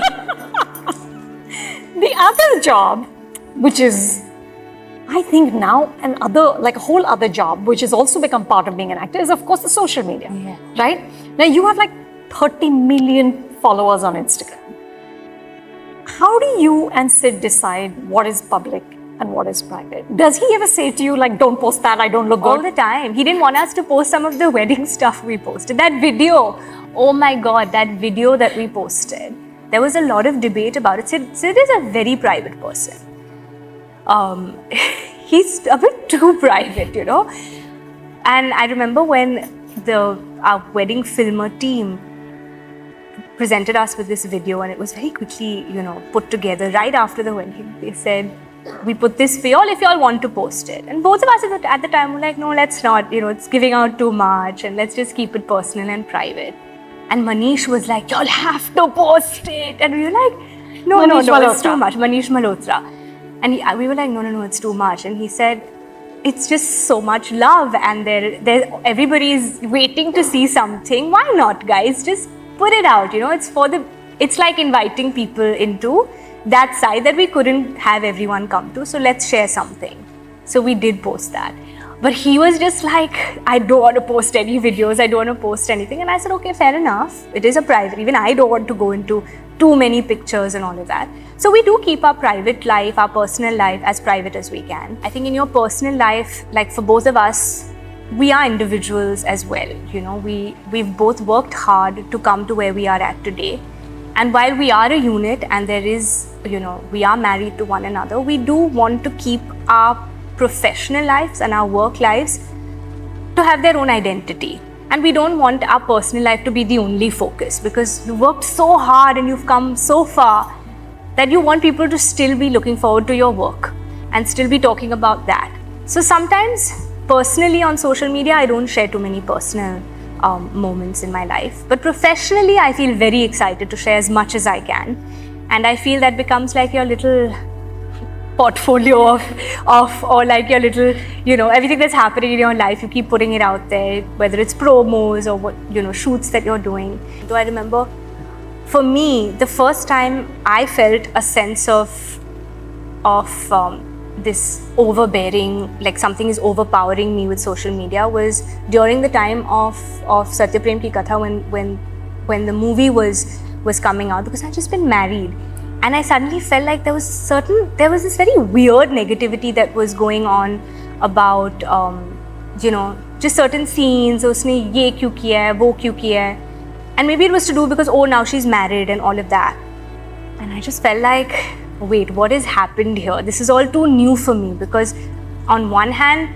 The other job, which is, I think now a whole other job, which has also become part of being an actor, is of course the social media. Yeah. Right? Now you have 30 million followers on Instagram. How do you and Sid decide what is public and what is private? Does he ever say to you, don't post that, I don't look good? All the time. He didn't want us to post some of the wedding stuff we posted. That video, oh my God, that video that we posted, there was a lot of debate about it. Sid is a very private person. He's a bit too private, you know. And I remember when our wedding filmer team presented us with this video, and it was very quickly, put together right after the wedding. They said, we put this for y'all if y'all want to post it. And both of us at the time were like, no, let's not, it's giving out too much, and let's just keep it personal and private. And Manish was like, y'all have to post it. And we were like, no, it's too much. Manish Malhotra. And we were like, no, it's too much. And he said, it's just so much love, and everybody is waiting to see something. Why not, guys? Just put it out. It's like inviting people into that side that we couldn't have everyone come to. So let's share something. So we did post that. But he was just like, I don't want to post any videos. I don't want to post anything. And I said, okay, fair enough. It is a private. Even I don't want to go into too many pictures and all of that. So we do keep our private life, our personal life as private as we can. I think in your personal life, for both of us, we are individuals as well. We've both worked hard to come to where we are at today. And while we are a unit and we are married to one another, we do want to keep our professional lives and our work lives to have their own identity. And we don't want our personal life to be the only focus, because you worked so hard and you've come so far that you want people to still be looking forward to your work and still be talking about that. So sometimes, personally on social media, I don't share too many personal moments in my life. But professionally, I feel very excited to share as much as I can. And I feel that becomes like your little portfolio or like your little, everything that's happening in your life, you keep putting it out there, whether it's promos or what, shoots that you're doing. So I remember, for me, the first time I felt a sense of this overbearing, like something is overpowering me with social media, was during the time of Satya Prem Ki Katha, when the movie was coming out, because I'd just been married. and I suddenly felt like there was this very weird negativity that was going on about just certain scenes. उसने ये क्यों किया है, वो क्यों किया है, and maybe it was to do because now she's married and all of that. And I just felt like, wait, what has happened here? This is all too new for me, because on one hand,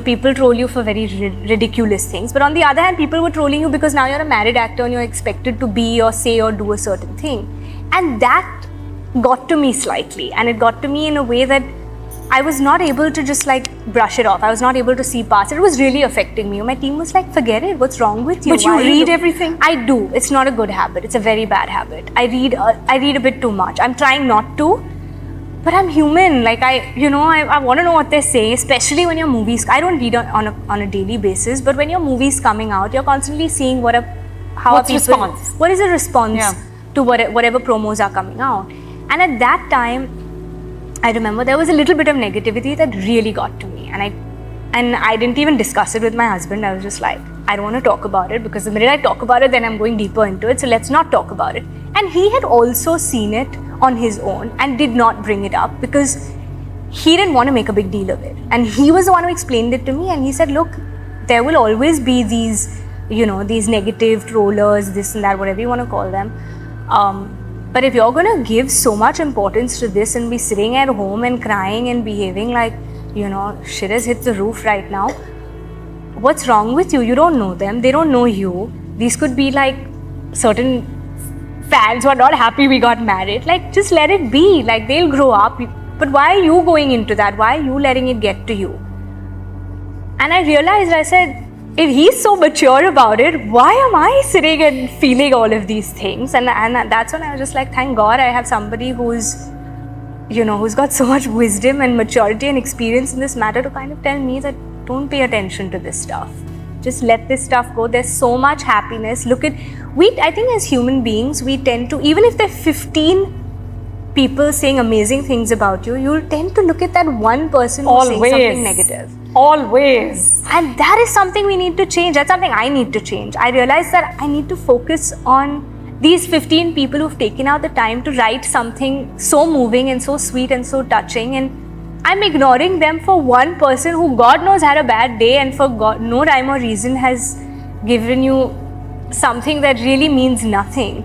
people troll you for very ridiculous things, but on the other hand, people were trolling you because now you're a married actor and you're expected to be or say or do a certain thing. And that got to me slightly, and it got to me in a way that I was not able to just like brush it off. I was not able to see past it. It was really affecting me. My team was like, forget it, what's wrong with you? But you read everything? I do. It's not a good habit. It's a very bad habit. I read a bit too much. I'm trying not to, but I'm human. Like I want to know what they're saying, especially when your movies, I don't read on a daily basis, but when your movie's coming out, you're constantly seeing what is the response to whatever promos are coming out. And at that time, I remember there was a little bit of negativity that really got to me, and I didn't even discuss it with my husband. I was just like, I don't want to talk about it, because the minute I talk about it, then I'm going deeper into it, so let's not talk about it. And he had also seen it on his own and did not bring it up because he didn't want to make a big deal of it. And he was the one who explained it to me, and he said, look, there will always be these, these negative trollers, this and that, whatever you want to call them. But if you're going to give so much importance to this and be sitting at home and crying and behaving like, shit has hit the roof right now, what's wrong with you? You don't know them. They don't know you. These could be like certain fans who are not happy we got married. Like, just let it be. Like, they'll grow up. But why are you going into that? Why are you letting it get to you? And I realized, I said, if he's so mature about it, why am I sitting and feeling all of these things? And that's when I was just like, thank God I have somebody who's got so much wisdom and maturity and experience in this matter to kind of tell me that don't pay attention to this stuff. Just let this stuff go. There's so much happiness. I think as human beings, we tend to, even if there are 15 people saying amazing things about you, you'll tend to look at that one person who's saying something negative. Always. And that is something we need to change. That's something I need to change. I realized that I need to focus on these 15 people who've taken out the time to write something so moving and so sweet and so touching, and I'm ignoring them for one person who God knows had a bad day and for no rhyme or reason has given you something that really means nothing.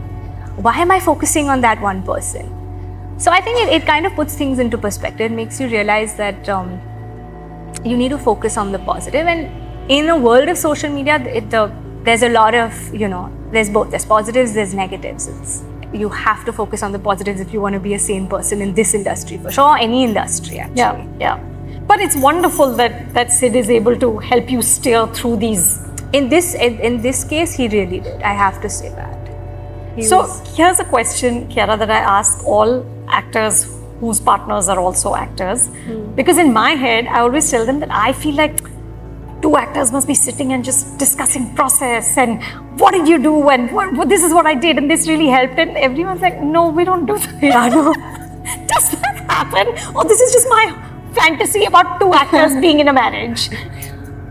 Why am I focusing on that one person? So I think it kind of puts things into perspective. It makes you realize that you need to focus on the positive. And in a world of social media, there's a lot of, there's both. There's positives, there's negatives. You have to focus on the positives if you want to be a sane person in this industry, for sure, any industry actually. Yeah. But it's wonderful that Sid is able to help you steer through these. In this case, he really did. I have to say that. Here's a question, Kiara, that I ask all actors whose partners are also actors. Because in my head, I always tell them that I feel like two actors must be sitting and just discussing process and what did you do and what this is what I did and this really helped, and everyone's like, no, we don't do that. Yeah, no. Does that happen? Or this is just my fantasy about two actors being in a marriage?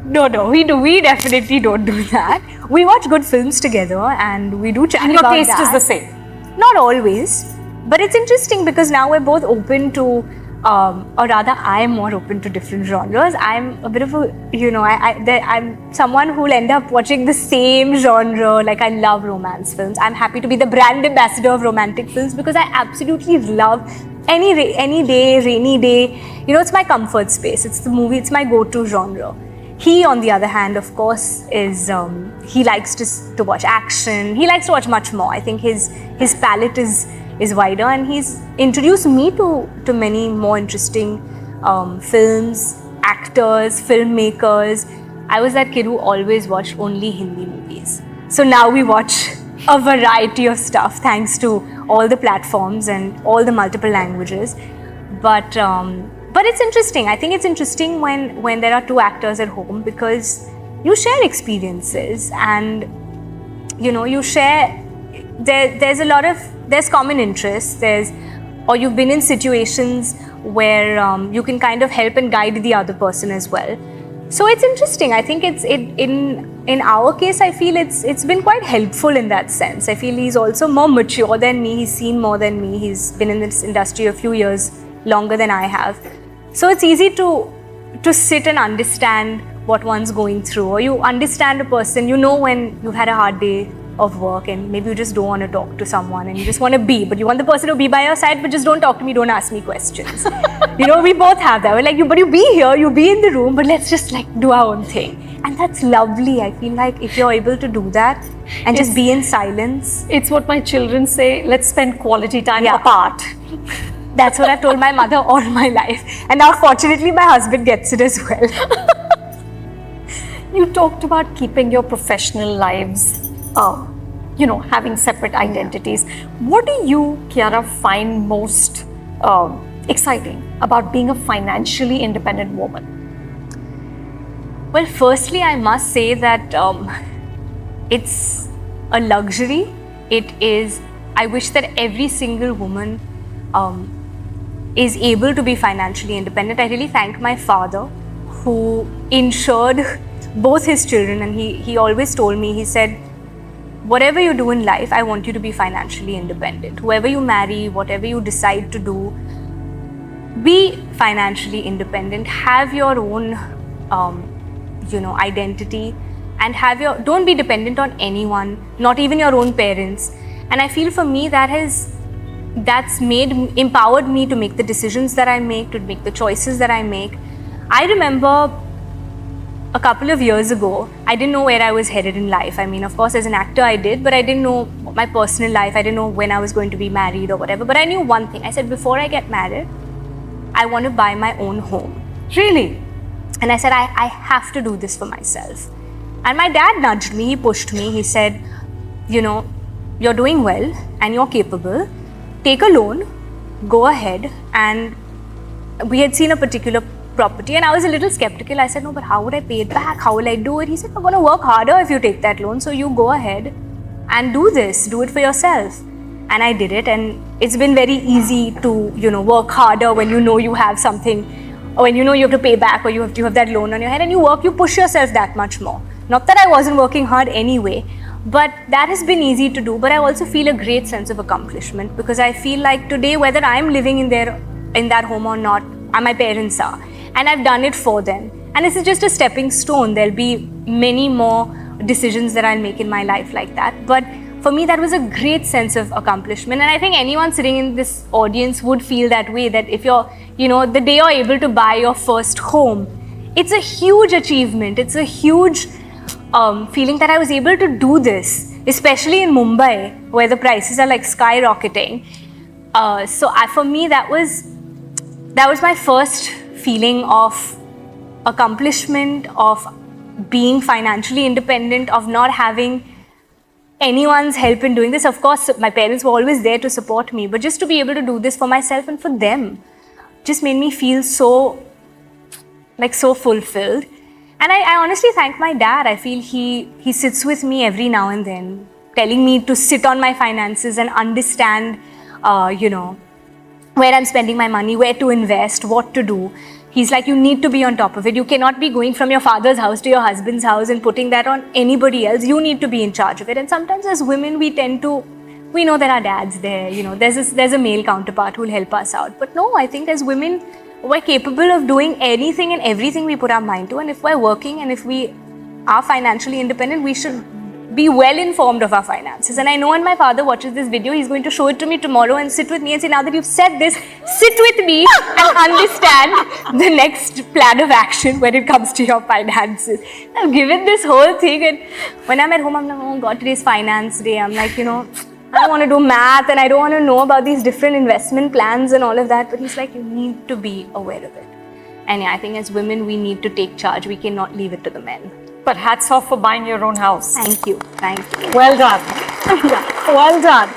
No, we definitely don't do that. We watch good films together and we do chat and about that. Your taste is the same? Not always, but it's interesting because now we're both open to, or rather I'm more open to different genres. I'm a bit of a, I'm someone who'll end up watching the same genre. Like, I love romance films. I'm happy to be the brand ambassador of romantic films because I absolutely love any day, rainy day. It's my comfort space. It's the movie, it's my go-to genre. He, on the other hand, of course, is he likes to watch action. He likes to watch much more. I think his palette is wider, and he's introduced me to many more interesting films, actors, filmmakers. I was that kid who always watched only Hindi movies. So now we watch a variety of stuff thanks to all the platforms and all the multiple languages. But it's interesting. I think it's interesting when there are two actors at home because you share experiences and you share. There's common interests. Or you've been in situations where you can kind of help and guide the other person as well. So it's interesting. I think in in our case, I feel it's been quite helpful in that sense. I feel he's also more mature than me. He's seen more than me. He's been in this industry a few years longer than I have. So it's easy to sit and understand what one's going through, or you understand a person. You know when you've had a hard day of work and maybe you just don't want to talk to someone and you just want to be, but you want the person to be by your side, but just don't talk to me, don't ask me questions. You know, we both have that. We're like, but you be here, you be in the room, but let's just like do our own thing. And that's lovely. I feel like if you're able to do that and just be in silence. It's what my children say, let's spend quality time apart. That's what I've told my mother all my life. And now fortunately my husband gets it as well. You talked about keeping your professional lives, having separate identities. What do you, Kiara, find most exciting about being a financially independent woman? Well, firstly, I must say that it's a luxury. It is, I wish that every single woman is able to be financially independent. I really thank my father who insured both his children, and he always told me, he said, whatever you do in life, I want you to be financially independent. Whoever you marry, whatever you decide to do, be financially independent, have your own identity, and don't be dependent on anyone, not even your own parents. And I feel for me that's empowered me to make the decisions that I make, to make the choices that I make. I remember a couple of years ago, I didn't know where I was headed in life. I mean, of course, as an actor I did, but I didn't know my personal life. I didn't know when I was going to be married or whatever. But I knew one thing. I said, before I get married, I want to buy my own home. Really? And I said, I have to do this for myself. And my dad nudged me, he pushed me, he said, you're doing well and you're capable. Take a loan, go ahead. And we had seen a particular property and I was a little skeptical. I said, no, but how would I pay it back? How will I do it? He said, you're going to work harder if you take that loan. So you go ahead and do this, do it for yourself. And I did it, and it's been very easy to, work harder when you know you have something, or when you know you have to pay back, or you have that loan on your head, and you push yourself that much more. Not that I wasn't working hard anyway, but that has been easy to do. But I also feel a great sense of accomplishment, because I feel like today, whether I'm living in that home or not, my parents are, and I've done it for them. And this is just a stepping stone. There'll be many more decisions that I'll make in my life like that. But for me, that was a great sense of accomplishment. And I think anyone sitting in this audience would feel that way, that if you're, the day you're able to buy your first home, it's a huge achievement. It's a huge feeling that I was able to do this, especially in Mumbai, where the prices are like skyrocketing. For me, that was my first feeling of accomplishment, of being financially independent, of not having anyone's help in doing this. Of course, my parents were always there to support me, but just to be able to do this for myself and for them just made me feel so fulfilled. And I honestly thank my dad. I feel he sits with me every now and then, telling me to sit on my finances and understand, where I'm spending my money, where to invest, what to do. He's like, you need to be on top of it. You cannot be going from your father's house to your husband's house and putting that on anybody else. You need to be in charge of it. And sometimes as women, we know that our dad's there, there's a male counterpart who will help us out. But no, I think as women, we're capable of doing anything and everything we put our mind to. And if we're working and if we are financially independent, we should be well informed of our finances. And I know when my father watches this video, he's going to show it to me tomorrow and sit with me and say, now that you've said this, sit with me and understand the next plan of action when it comes to your finances. I've given this whole thing, and when I'm at home, I'm like, oh God, today's finance day. I'm like, I don't want to do math and I don't want to know about these different investment plans and all of that. But he's like, you need to be aware of it. And I think as women, we need to take charge. We cannot leave it to the men. But hats off for buying your own house. Thank you. Well done. Well done.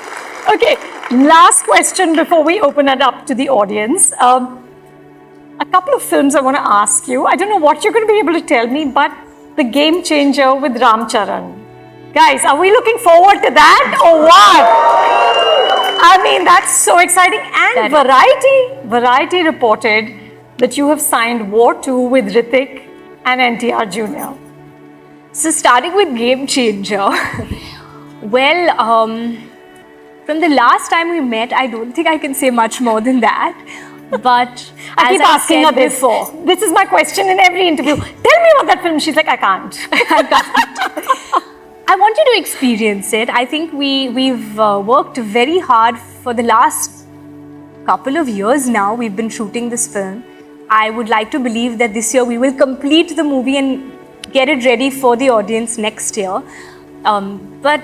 Okay, last question before we open it up to the audience. A couple of films I want to ask you. I don't know what you're going to be able to tell me, but The Game Changer with Ram Charan. Guys, are we looking forward to that or what? I mean, that's so exciting. And Variety reported that you have signed War 2 with Hrithik and NTR Jr. So starting with game changer. Well, from the last time we met, I don't think I can say much more than that. But I keep asking her this. before, This is my question in every interview. Tell me about that film. She's like, I can't. I want you to experience it. I think we've worked very hard for the last couple of years now. We've been shooting this film. I would like to believe that this year we will complete the movie and get it ready for the audience next year. But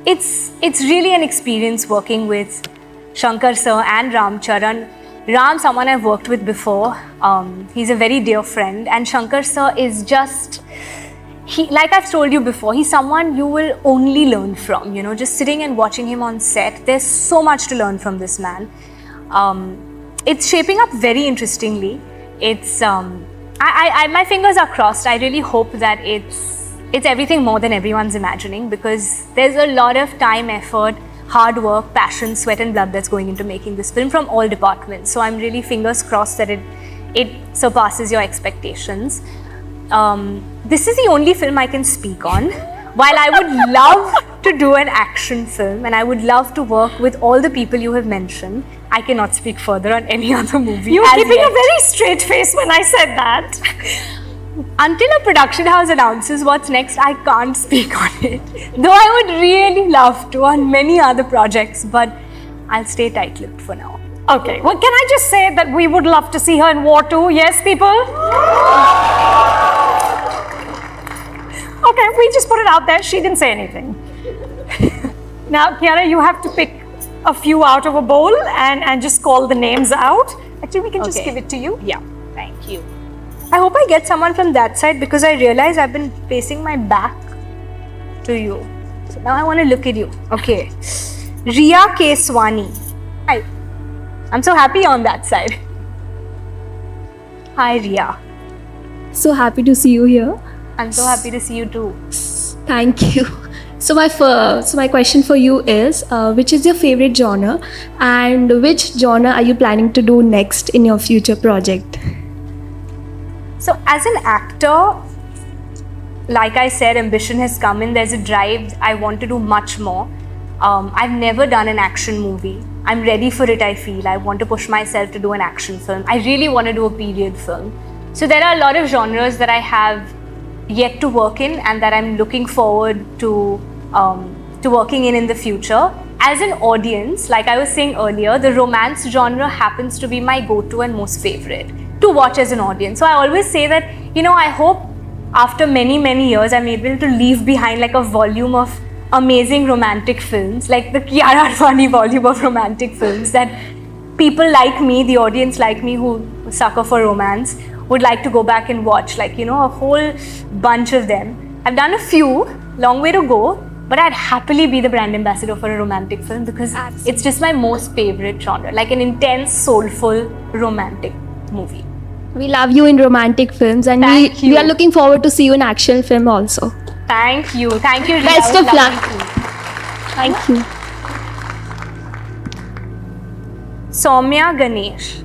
it's really an experience working with Shankar sir and Ram Charan. Ram, someone I've worked with before. He's a very dear friend, and Shankar sir is just, like I've told you before, he's someone you will only learn from. You know, just sitting and watching him on set, there's so much to learn from this man. It's shaping up very interestingly. It's my fingers are crossed. I really hope that it's everything more than everyone's imagining, because there's a lot of time, effort, hard work, passion, sweat and blood that's going into making this film from all departments. So I'm really fingers crossed that it surpasses your expectations. This is the only film I can speak on. While I would love to do an action film and I would love to work with all the people you have mentioned, I cannot speak further on any other movie. You were keeping a very straight face when I said that. Until a production house announces what's next, I can't speak on it. Though I would really love to on many other projects, but I'll stay tight-lipped for now. Okay, well, can I just say that we would love to see her in War 2? Yes, people? Okay, we just put it out there. She didn't say anything. Now, Kiara, you have to pick a few out of a bowl and just call the names out. Actually, we can just give it to you. Yeah, thank you. I hope I get someone from that side, because I realize I've been facing my back to you. So now I want to look at you. Okay. Riya Keswani. Hi. I'm so happy on that side. Hi, Riya. So happy to see you here. I'm so happy to see you too. Thank you. So my question for you is, which is your favorite genre, and which genre are you planning to do next in your future project? So as an actor, like I said, ambition has come in. There's a drive. I want to do much more. I've never done an action movie. I'm ready for it, I feel. I want to push myself to do an action film. I really want to do a period film. So there are a lot of genres that I have yet to work in and that I'm looking forward to working in the future. As an audience, like I was saying earlier, the romance genre happens to be my go-to and most favorite to watch as an audience. So I always say that, you know, I hope after many, many years, I'm able to leave behind like a volume of amazing romantic films, like the Kiara Advani volume of romantic films that people like me, the audience like me who sucker for romance, would like to go back and watch, like, you know, a whole bunch of them. I've done a few, long way to go, but I'd happily be the brand ambassador for a romantic film because it's just my most favorite genre, like an intense, soulful, romantic movie. We love you in romantic films, and we are looking forward to see you in action film also. Thank you. Thank you, Riya. Best of luck. Thank you. Soumya Ganesh.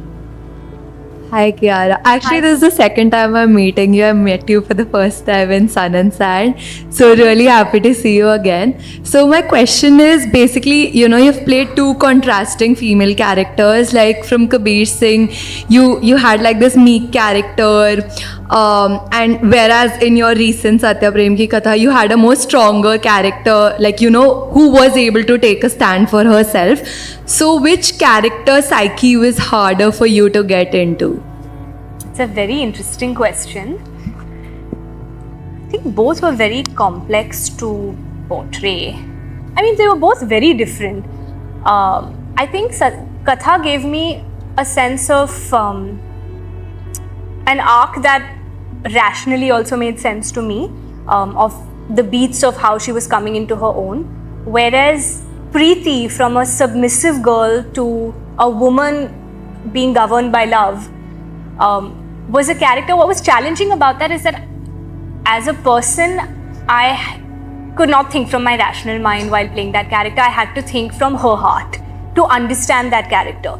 Hi Kiara. Actually, this is the second time I'm meeting you. I met you for the first time in Sun and Sand. So really happy to see you again. So my question is basically, you know, you've played two contrasting female characters. Like from Kabir Singh, you had like this meek character. And whereas in your recent Satya Prem Ki Katha, you had a more stronger character, like, you know, who was able to take a stand for herself. So which character psyche was harder for you to get into? It's a very interesting question. I think both were very complex to portray. I mean, they were both very different. I think Katha gave me a sense of an arc that rationally also made sense to me, of the beats of how she was coming into her own. Whereas Preeti, from a submissive girl to a woman being governed by love, was a character. What was challenging about that is that as a person, I could not think from my rational mind while playing that character. I had to think from her heart to understand that character.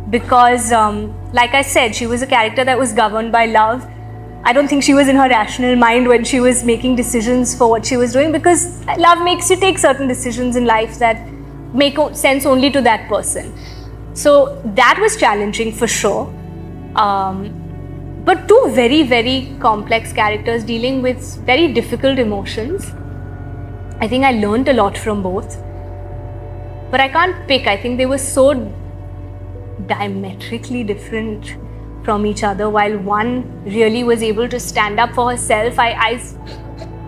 Because, like I said, she was a character that was governed by love. I don't think she was in her rational mind when she was making decisions for what she was doing, because love makes you take certain decisions in life that make sense only to that person. So that was challenging for sure. But two very, very complex characters dealing with very difficult emotions. I think I learned a lot from both. But I can't pick. I think they were so diametrically different from each other. While one really was able to stand up for herself, I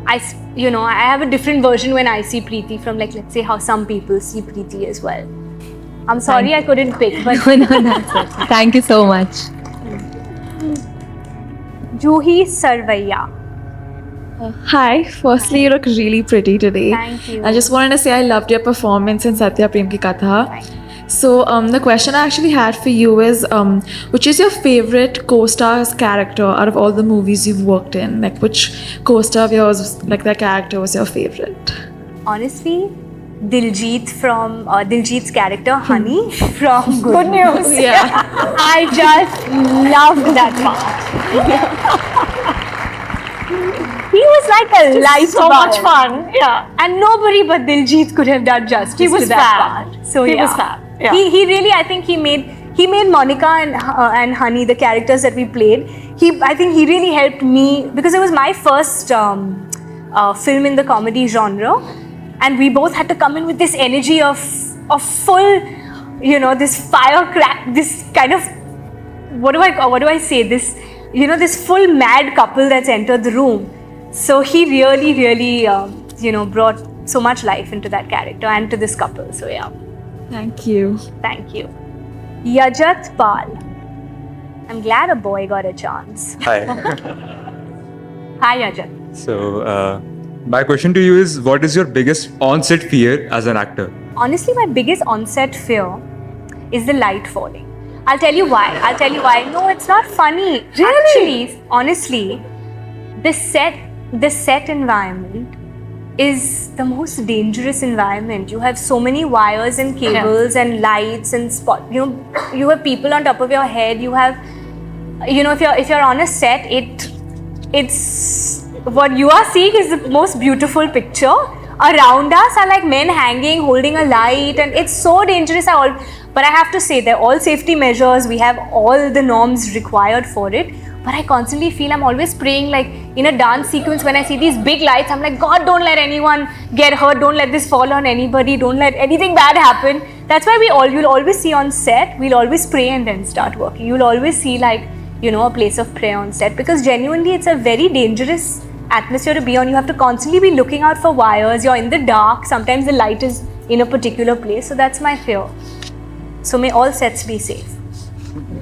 have a different version when I see Preeti from, like, let's say how some people see Preeti as well. I'm sorry I couldn't pick, but No, that's it. Thank you so much. Juhi Sarvaiya. Hi, firstly, you look really pretty today. Thank you. I just wanted to say I loved your performance in Satya Prem Ki Katha. Thank you. So, the question I actually had for you is, which is your favorite co-star's character out of all the movies you've worked in? Like, which co-star of yours, like, their character was your favorite? Honestly, Diljit's character, Honey, from Good News. Yeah. I just loved that part. He was like a light So bulb. much fun. Yeah. And nobody but Diljit could have done justice He was to that fab. part. So He yeah. was fab. Yeah. He really, I think he made Monica and Honey, the characters that we played. I think he really helped me, because it was my first film in the comedy genre, and we both had to come in with this energy of full, this firecrack, this kind of, what do I say, this, this full mad couple that's entered the room. So he really, brought so much life into that character and to this couple. So yeah, Thank you. thank you. Yajat Pal. I'm glad a boy got a chance. Hi. Hi Yajat. So, my question to you is, what is your biggest on-set fear as an actor? Honestly, my biggest on-set fear is the light falling. I'll tell you why. No, it's not funny. Really? Actually, honestly, the set environment is the most dangerous environment. You have so many wires and cables and lights and you have people on top of your head. You have, if you're on a set, it's what you are seeing is the most beautiful picture. Around us are like men hanging, holding a light, and it's so dangerous. But I have to say, they're all safety measures. We have all the norms required for it. But I constantly feel I'm always praying, like in a dance sequence, when I see these big lights, I'm like, God, don't let anyone get hurt. Don't let this fall on anybody. Don't let anything bad happen. That's why you'll always see on set, we'll always pray and then start working. You'll always see a place of prayer on set, because genuinely it's a very dangerous atmosphere to be on. You have to constantly be looking out for wires. You're in the dark. Sometimes the light is in a particular place. So that's my fear. So may all sets be safe.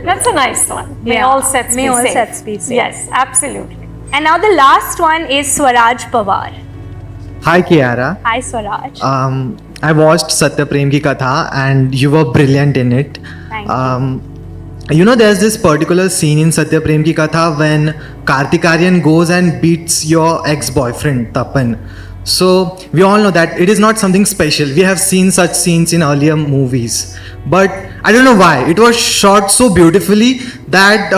That's a nice one. May Yeah. all sets May be all safe. sets be safe. Yes, absolutely. And now the last one is Swaraj Pawar. Hi Kiara. Hi Swaraj. I watched Satya Prem Ki Katha and you were brilliant in it. Thank you. There's this particular scene in Satya Prem Ki Katha when Kartik Aaryan goes and beats your ex-boyfriend Tapan. So we all know that it is not something special. We have seen such scenes in earlier movies. But I don't know why. It was shot so beautifully that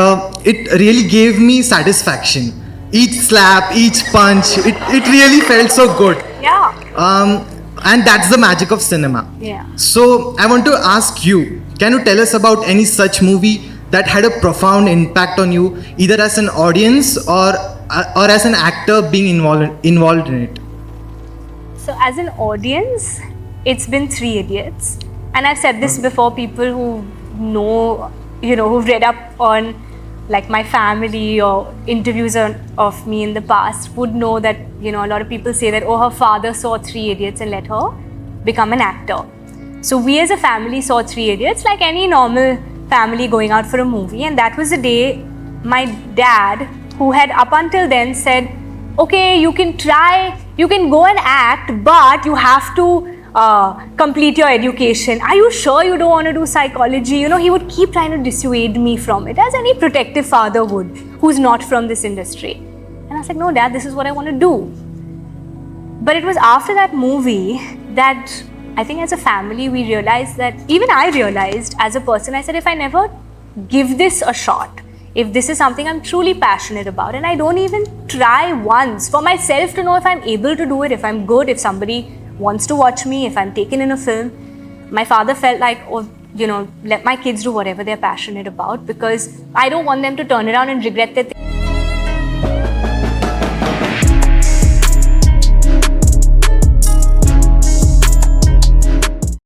it really gave me satisfaction. Each slap, each punch, it really felt so good. Yeah. And that's the magic of cinema. Yeah. So I want to ask you, can you tell us about any such movie that had a profound impact on you, either as an audience or as an actor being involved in it? So as an audience, it's been 3 Idiots. And I've said this before, people who know, who've read up on like my family or interviews of me in the past would know that, a lot of people say that, her father saw 3 Idiots and let her become an actor. So we as a family saw 3 Idiots like any normal family going out for a movie. And that was the day my dad, who had up until then said, okay, you can go and act, but you have to complete your education. Are you sure you don't want to do psychology? He would keep trying to dissuade me from it, as any protective father would, who's not from this industry. And I was like, no, Dad, this is what I want to do. But it was after that movie that I think as a family we realized that, even I realized as a person, I said, if I never give this a shot, if this is something I'm truly passionate about, and I don't even try once for myself to know if I'm able to do it, if I'm good, if somebody wants to watch me, if I'm taken in a film. My father felt like, oh, let my kids do whatever they're passionate about, because I don't want them to turn around and regret that